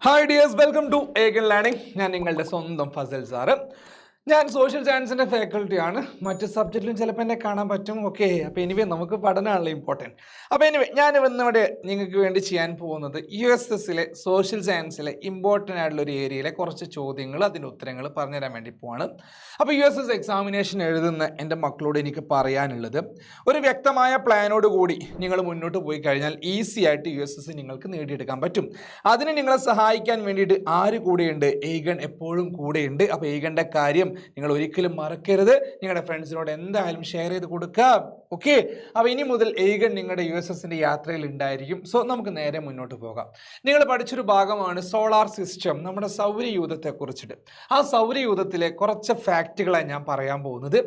Hi dears, welcome to Egan learning. ഞാൻ നിങ്ങളുടെ സ്വന്തം ഫസൽ സാറ്. ഞാൻ സോഷ്യൽ സയൻസിൻ്റെ ഫാക്കൽറ്റിയാണ്. മറ്റ് സബ്ജക്റ്റിലും ചിലപ്പോൾ എന്നെ കാണാൻ പറ്റും. ഓക്കെ, അപ്പോൾ എനിവേ നമുക്ക് പഠനമാണല്ലോ ഇമ്പോർട്ടൻറ്റ്. അപ്പോൾ എനിവേ ഞാൻ ഇന്നിവിടെ നിങ്ങൾക്ക് വേണ്ടി ചെയ്യാൻ പോകുന്നത് USSലെ സോഷ്യൽ സയൻസിലെ ഇമ്പോർട്ടൻ്റ് ആയിട്ടുള്ള ഒരു ഏരിയയിലെ കുറച്ച് ചോദ്യങ്ങൾ, അതിൻ്റെ ഉത്തരങ്ങൾ പറഞ്ഞുതരാൻ വേണ്ടി പോവാണ്. അപ്പോൾ USS എക്സാമിനേഷൻ എഴുതുന്ന എൻ്റെ മക്കളോട് എനിക്ക് പറയാനുള്ളത്, ഒരു വ്യക്തമായ പ്ലാനോട് കൂടി നിങ്ങൾ മുന്നോട്ട് പോയി കഴിഞ്ഞാൽ ഈസി ആയിട്ട് USS നിങ്ങൾക്ക് നേടിയെടുക്കാൻ പറ്റും. അതിന് നിങ്ങളെ സഹായിക്കാൻ വേണ്ടിയിട്ട് ആര് കൂടെയുണ്ട്? ഏഗൺ എപ്പോഴും കൂടെയുണ്ട്. അപ്പോൾ ഏഗൻ്റെ കാര്യം നിങ്ങൾ ഒരിക്കലും മറക്കരുത്. നിങ്ങളുടെ ഫ്രണ്ട്സിനോട് എന്തായാലും ഷെയർ ചെയ്ത് കൊടുക്കുക. ഓക്കെ, അപ്പോൾ ഇനി മുതൽ ഏഗൺ നിങ്ങളുടെ USSൻ്റെ യാത്രയിൽ ഉണ്ടായിരിക്കും. സോ നമുക്ക് നേരെ മുന്നോട്ട് പോകാം. നിങ്ങൾ പഠിച്ചൊരു ഭാഗമാണ് സോളാർ സിസ്റ്റം, നമ്മുടെ സൗരയൂഥത്തെ കുറിച്ചിട്ട്. ആ സൗരയൂഥത്തിലെ കുറച്ച് ഫാക്റ്റുകളാണ് ഞാൻ പറയാൻ പോകുന്നത്.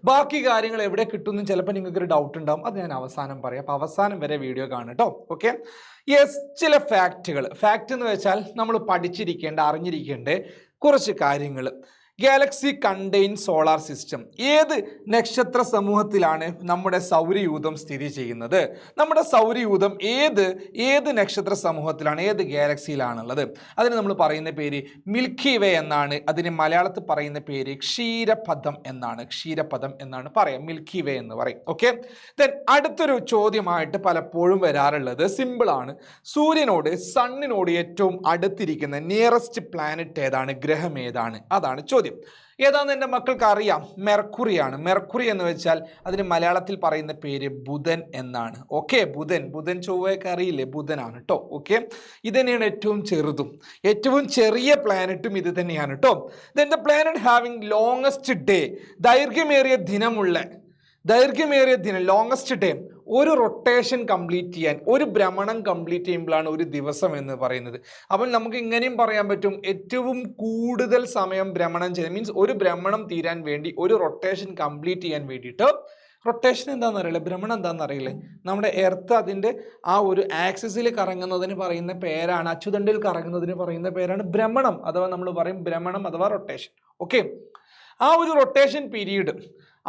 ബാക്കി കാര്യങ്ങൾ എവിടെ കിട്ടുമെന്ന് ചിലപ്പോൾ നിങ്ങൾക്കൊരു ഡൗട്ട് ഉണ്ടാവും. അത് ഞാൻ അവസാനം പറയാം. അപ്പോൾ അവസാനം വരെ വീഡിയോ കാണും കേട്ടോ. ഓക്കെ, യെസ്, ചില ഫാക്റ്റുകൾ. ഫാക്റ്റ് എന്ന് വെച്ചാൽ നമ്മൾ പഠിച്ചിരിക്കേണ്ട, അറിഞ്ഞിരിക്കേണ്ട കുറച്ച് കാര്യങ്ങൾ. Galaxy contain solar system. ഏത് നക്ഷത്ര സമൂഹത്തിലാണ് നമ്മുടെ സൗരയൂഥം സ്ഥിതി ചെയ്യുന്നത്? നമ്മുടെ സൗരയൂഥം ഏത് നക്ഷത്ര സമൂഹത്തിലാണ്, ഏത് ഗാലക്സിയിലാണുള്ളത്? അതിന് നമ്മൾ പറയുന്ന പേര് മിൽക്കി വേ എന്നാണ്. അതിന് മലയാളത്തിൽ പറയുന്ന പേര് ക്ഷീരപഥം എന്നാണ് പറയാം. മിൽക്കി വേ എന്ന് പറയും. ഓക്കെ, ദെൻ അടുത്തൊരു ചോദ്യമായിട്ട് പലപ്പോഴും വരാറുള്ളത് സിമ്പിളാണ്. സൂര്യനോട്, സണ്ണിനോട് ഏറ്റവും അടുത്തിരിക്കുന്ന നിയറസ്റ്റ് പ്ലാനറ്റ് ഏതാണ്? ഗ്രഹം ഏതാണ്? അതാണ് ചോദ്യം. ഏതാണെന്ന് എൻ്റെ മക്കൾക്ക് അറിയാം. മെർക്കുറിയാണ്. മെർക്കുറി എന്ന് വെച്ചാൽ അതിന് മലയാളത്തിൽ പറയുന്ന പേര് ബുധൻ എന്നാണ്. ഓക്കെ, ബുധൻ ചൊവ്വയൊക്കെ അറിയില്ലേ? ബുധനാണ് കേട്ടോ. ഓക്കെ, ഇത് തന്നെയാണ് ഏറ്റവും ചെറുതും ഏറ്റവും ചെറിയ പ്ലാനറ്റും ഇത് തന്നെയാണ് കേട്ടോ. Then the planet having longest day, ദൈർഘ്യമേറിയ ദിനം, ലോങ്ങസ്റ്റ് ഡേ. ഒരു റൊട്ടേഷൻ കംപ്ലീറ്റ് ചെയ്യാൻ, ഒരു ഭ്രമണം കംപ്ലീറ്റ് ചെയ്യുമ്പോഴാണ് ഒരു ദിവസം എന്ന് പറയുന്നത്. അപ്പം നമുക്ക് ഇങ്ങനെയും പറയാൻ പറ്റും, ഏറ്റവും കൂടുതൽ സമയം ഭ്രമണം ചെയ്യാൻ, മീൻസ് ഒരു ഭ്രമണം തീരാൻ വേണ്ടി, ഒരു റൊട്ടേഷൻ കംപ്ലീറ്റ് ചെയ്യാൻ വേണ്ടിയിട്ട്. റൊട്ടേഷൻ എന്താണെന്ന് അറിയില്ലേ? ഭ്രമണം എന്താണെന്ന് അറിയില്ലേ? നമ്മുടെ എർത്ത് അതിൻ്റെ ആ ഒരു ആക്സിസിൽ കറങ്ങുന്നതിന് പറയുന്ന പേരാണ്, അച്ചുതണ്ടിൽ കറങ്ങുന്നതിന് പറയുന്ന പേരാണ് ഭ്രമണം, അഥവാ നമ്മൾ പറയും ഭ്രമണം അഥവാ റൊട്ടേഷൻ. ഓക്കെ, ആ ഒരു റൊട്ടേഷൻ പീരീഡ്,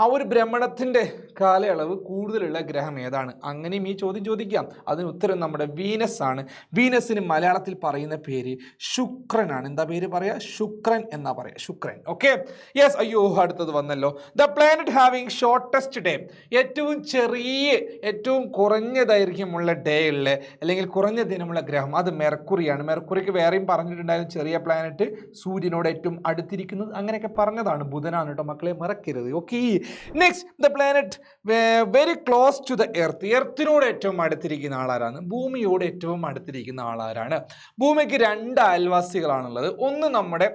ആ ഒരു ഭ്രമണത്തിൻ്റെ കാലയളവ് കൂടുതലുള്ള ഗ്രഹം ഏതാണ്? അങ്ങനെയും ഈ ചോദ്യം ചോദിക്കാം. അതിന് ഉത്തരം നമ്മുടെ വീനസ് ആണ്. വീനസിന് മലയാളത്തിൽ പറയുന്ന പേര് ശുക്രനാണ്. എന്താ പേര് പറയാ? ശുക്രൻ എന്നാ പറയാ, ശുക്രൻ. Okay, yes. അയ്യോ, അടുത്തത് വന്നല്ലോ. The planet having shortest day, ഏറ്റവും കുറഞ്ഞ ദൈർഘ്യമുള്ള ഡേ ഉള്ള, അല്ലെങ്കിൽ കുറഞ്ഞ ദിനമുള്ള ഗ്രഹം, അത് മെർക്കുറിയാണ്. മെർക്കുറിക്ക് വേറെയും പറഞ്ഞിട്ടുണ്ടായിരുന്നു, ചെറിയ പ്ലാനറ്റ്, സൂര്യനോട് ഏറ്റവും അടുത്തിരിക്കുന്നത്, അങ്ങനെയൊക്കെ പറഞ്ഞതാണ്. ബുധനാണ് കേട്ടോ മക്കളെ, മറക്കരുത്. Okay, next, the planet very close to the earth. എർത്തിനോട് ഏറ്റവും അടുത്തിരിക്കുന്ന ആളാരാണ്? ഭൂമിയോട് ഏറ്റവും അടുത്തിരിക്കുന്ന ആളാരാണ്? ഭൂമിക്ക് 2 അയൽവാസികളാണുള്ളത്. ഒന്ന് നമ്മുടെ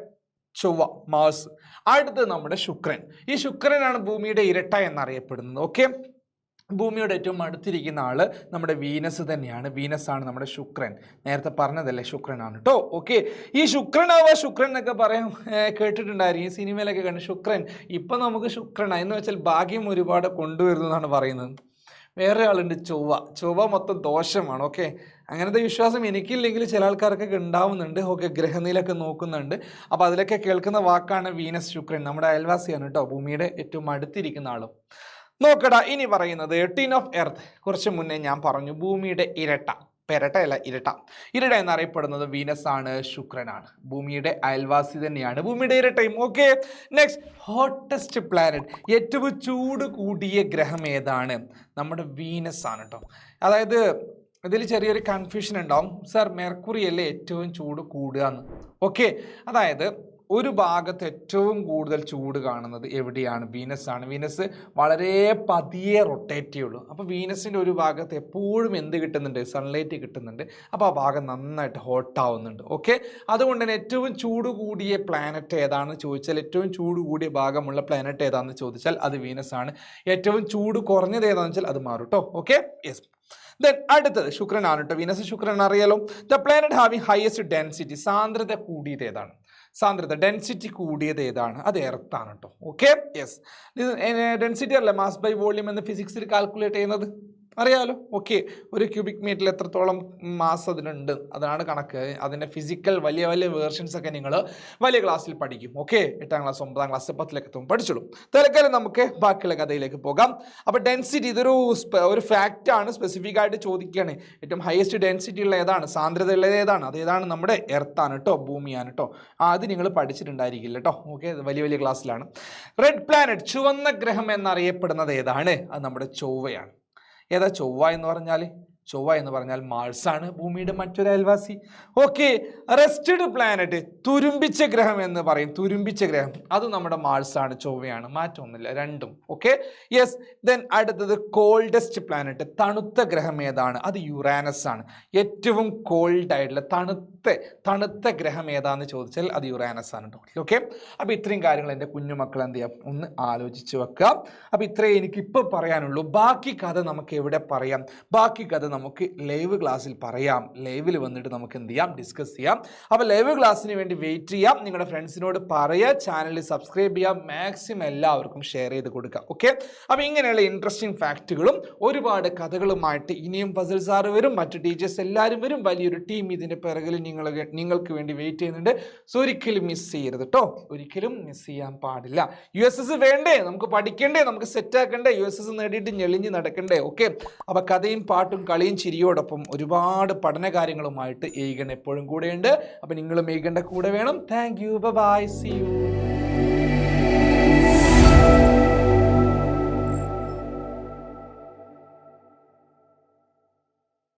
ചൊവ്വ, മാർസ്. അടുത്ത് നമ്മുടെ ശുക്രൻ. ഈ ശുക്രനാണ് ഭൂമിയുടെ ഇരട്ട എന്നറിയപ്പെടുന്നത്. ഓക്കെ, ഭൂമിയോട് ഏറ്റവും അടുത്തിരിക്കുന്ന ആള് നമ്മുടെ വീനസ് തന്നെയാണ്. വീനസ് ആണ് നമ്മുടെ ശുക്രൻ. നേരത്തെ പറഞ്ഞതല്ലേ, ശുക്രനാണ് കേട്ടോ. ഓക്കെ, ഈ ശുക്രൻ എന്നൊക്കെ പറയാൻ കേട്ടിട്ടുണ്ടായിരിക്കും, ഈ സിനിമയിലൊക്കെ കണ്ട് ശുക്രൻ. ഇപ്പം നമുക്ക് ശുക്രനാണ് എന്ന് വെച്ചാൽ ഭാഗ്യം ഒരുപാട് കൊണ്ടുവരുന്നതാണ് പറയുന്നത്. വേറെ ആളുണ്ട് ചൊവ്വ മൊത്തം ദോഷമാണ്. ഓക്കെ, അങ്ങനത്തെ വിശ്വാസം എനിക്കില്ലെങ്കിൽ ചില ആൾക്കാർക്കൊക്കെ ഉണ്ടാവുന്നുണ്ട്. ഓക്കെ, ഗ്രഹനിലൊക്കെ നോക്കുന്നുണ്ട്. അപ്പോൾ അതിലൊക്കെ കേൾക്കുന്ന വാക്കാണ് വീനസ്. ശുക്രൻ നമ്മുടെ അയൽവാസിയാണ് കേട്ടോ, ഭൂമിയുടെ ഏറ്റവും അടുത്തിരിക്കുന്ന ആളും. നോക്കടാ, ഇനി പറയുന്നത് ടിൻ ഓഫ് എർത്ത്. കുറച്ച് മുന്നേ ഞാൻ പറഞ്ഞു ഭൂമിയുടെ ഇരട്ട എന്നറിയപ്പെടുന്നത് വീനസ് ആണ്, ശുക്രനാണ്. ഭൂമിയുടെ അയൽവാസി തന്നെയാണ്, ഭൂമിയുടെ ഇരട്ടയും. ഓക്കെ, നെക്സ്റ്റ്, ഹോട്ടസ്റ്റ് പ്ലാനറ്റ്, ഏറ്റവും ചൂട് കൂടിയ ഗ്രഹം ഏതാണ്? നമ്മുടെ വീനസ് ആണ് കേട്ടോ. അതായത് ഇതിൽ ചെറിയൊരു കൺഫ്യൂഷൻ ഉണ്ടാവും, സാർ മെർക്കുറി അല്ലേ ഏറ്റവും ചൂട് കൂടുക എന്ന്. ഓക്കെ, അതായത് ഒരു ഭാഗത്ത് ഏറ്റവും കൂടുതൽ ചൂട് കാണുന്നത് എവിടെയാണ്? വീനസ് ആണ്. വീനസ് വളരെ പതിയെ റൊട്ടേറ്റ് ചെയ്യുള്ളൂ. അപ്പോൾ വീനസിൻ്റെ ഒരു ഭാഗത്ത് എപ്പോഴും എന്ത് കിട്ടുന്നുണ്ട്? സൺലൈറ്റ് കിട്ടുന്നുണ്ട്. അപ്പോൾ ആ ഭാഗം നന്നായിട്ട് ഹോട്ടാവുന്നുണ്ട്. ഓക്കെ, അതുകൊണ്ട് തന്നെ ഏറ്റവും ചൂട് കൂടിയ പ്ലാനറ്റ് ഏതാണെന്ന് ചോദിച്ചാൽ, ഏറ്റവും ചൂട് കൂടിയ ഭാഗമുള്ള പ്ലാനറ്റ് ഏതാണെന്ന് ചോദിച്ചാൽ അത് വീനസ് ആണ്. ഏറ്റവും ചൂട് കുറഞ്ഞത് ഏതാണെന്ന് വെച്ചാൽ അത് മാറും കേട്ടോ. Okay, yes. ദെൻ അടുത്തത് ശുക്രനാണ് കേട്ടോ. വീനസ്, ശുക്രൻ അറിയാലോ. The planet having highest density, സാന്ദ്രത കൂടിയത് ഏതാണ്? ഡെൻസിറ്റി കൂടിയത് ഏതാണ്? അത് എർത്താണ് കേട്ടോ. Okay, yes. ഡെൻസിറ്റി അല്ല, മാസ് ബൈ വോള്യൂം എന്ന് ഫിസിക്സിൽ കാൽക്കുലേറ്റ് ചെയ്യുന്നത്. അറിയാലോ. ഓക്കെ, ഒരു ക്യൂബിക് മീറ്ററിൽ എത്രത്തോളം മാസ് അതിനുണ്ട്, അതാണ് കണക്ക്. അതിൻ്റെ ഫിസിക്കൽ വലിയ വലിയ വേർഷൻസ് ഒക്കെ നിങ്ങൾ വലിയ ക്ലാസ്സിൽ പഠിക്കും. ഓക്കെ, 8ാം ക്ലാസ് 9ാം ക്ലാസ് 10ലേക്ക് എത്തും പഠിച്ചോളൂ. തൽക്കാലം നമുക്ക് ബാക്കിയുള്ള കഥയിലേക്ക് പോകാം. അപ്പോൾ ഡെൻസിറ്റി ഇതൊരു ഫാക്റ്റ് ആണ്, സ്പെസിഫിക് ആയിട്ട് ചോദിക്കുകയാണ്. ഏറ്റവും ഹയസ്റ്റ് ഡെൻസിറ്റി ഉള്ള ഏതാണ്, സാന്ദ്രത ഉള്ളത് ഏതാണ്, അതേതാണ് നമ്മുടെ എർത്താണ് കേട്ടോ, ഭൂമിയാണ് കേട്ടോ. അത് നിങ്ങൾ പഠിച്ചിട്ടുണ്ടായിരിക്കില്ല കേട്ടോ. ഓക്കെ, വലിയ വലിയ ക്ലാസ്സിലാണ്. റെഡ് പ്ലാനറ്റ്, ചുവന്ന ഗ്രഹം എന്നറിയപ്പെടുന്നത് ഏതാണ്? അത് നമ്മുടെ ചൊവ്വയാണ്. ഏതാ ചൊവ്വ എന്ന് പറഞ്ഞാൽ? ചൊവ്വ എന്ന് പറഞ്ഞാൽ മാർസാണ്, ഭൂമിയുടെ മറ്റൊരു അയൽവാസി. ഓക്കെ, റെസ്റ്റഡ് പ്ലാനറ്റ്, തുരുമ്പിച്ച ഗ്രഹം എന്ന് പറയും. തുരുമ്പിച്ച ഗ്രഹം അത് നമ്മുടെ മാർസാണ്, ചൊവ്വയാണ്, മാറ്റമൊന്നുമില്ല രണ്ടും. Okay, yes. ദെൻ അടുത്തത് കോൾഡസ്റ്റ് പ്ലാനറ്റ്, തണുത്ത ഗ്രഹം ഏതാണ്? അത് യുറാനസ് ആണ്. ഏറ്റവും കോൾഡ് ആയിട്ടുള്ള തണുത്ത ഗ്രഹം ഏതാന്ന് ചോദിച്ചാൽ അത് യുറാനസ് ആണ് കേട്ടോ. ഓക്കെ, അപ്പോൾ ഇത്രയും കാര്യങ്ങൾ എൻ്റെ കുഞ്ഞുമക്കൾ എന്ത് ചെയ്യാം, ഒന്ന് ആലോചിച്ച് വെക്കാം. അപ്പോൾ ഇത്രയും എനിക്കിപ്പോൾ പറയാനുള്ളൂ. ബാക്കി കഥ നമുക്ക് എവിടെ പറയാം? ബാക്കി കഥ നമുക്ക് ലൈവ് ക്ലാസ്സിൽ പറയാം. ലൈവിൽ വന്നിട്ട് നമുക്ക് എന്ത് ചെയ്യാം, ഡിസ്കസ് ചെയ്യാം. അപ്പോൾ ലൈവ് ക്ലാസ്സിന് വേണ്ടി വെയിറ്റ് ചെയ്യാം. നിങ്ങളുടെ ഫ്രണ്ട്സിനോട് പറയുക, ചാനൽ സബ്സ്ക്രൈബ് ചെയ്യാം, മാക്സിമം എല്ലാവർക്കും ഷെയർ ചെയ്ത് കൊടുക്കുക. ഓക്കെ, അപ്പോൾ ഇങ്ങനെയുള്ള ഇൻട്രസ്റ്റിംഗ് ഫാക്റ്റുകളും ഒരുപാട് കഥകളുമായിട്ട് ഇനിയും ഫസൽ സാറ് വരും, മറ്റു ടീച്ചേഴ്സ് എല്ലാവരും വരും. വലിയൊരു ടീം ഇതിൻ്റെ പിറകിൽ നിങ്ങൾക്ക് വേണ്ടി വെയിറ്റ് ചെയ്യുന്നുണ്ട്. സോ ഒരിക്കലും മിസ് ചെയ്യരുത് കേട്ടോ, ഒരിക്കലും മിസ് ചെയ്യാൻ പാടില്ല. USS വേണ്ടേ, നമുക്ക് പഠിക്കണ്ടേ, നമുക്ക് സെറ്റാക്കണ്ടേ, USS നേടിയിട്ട് ഞെളിഞ്ഞ് നടക്കണ്ടേ. ഓക്കെ, അപ്പോൾ കഥയും പാട്ടും കളിയും ചിരിയോടൊപ്പം ഒരുപാട് പഠന കാര്യങ്ങളുമായിട്ട് ഏകൻ എപ്പോഴും കൂടെയുണ്ട്. അപ്പോൾ നിങ്ങളും ഏകൻ്റെ കൂടെ വേണം. Thank you, bye, see U.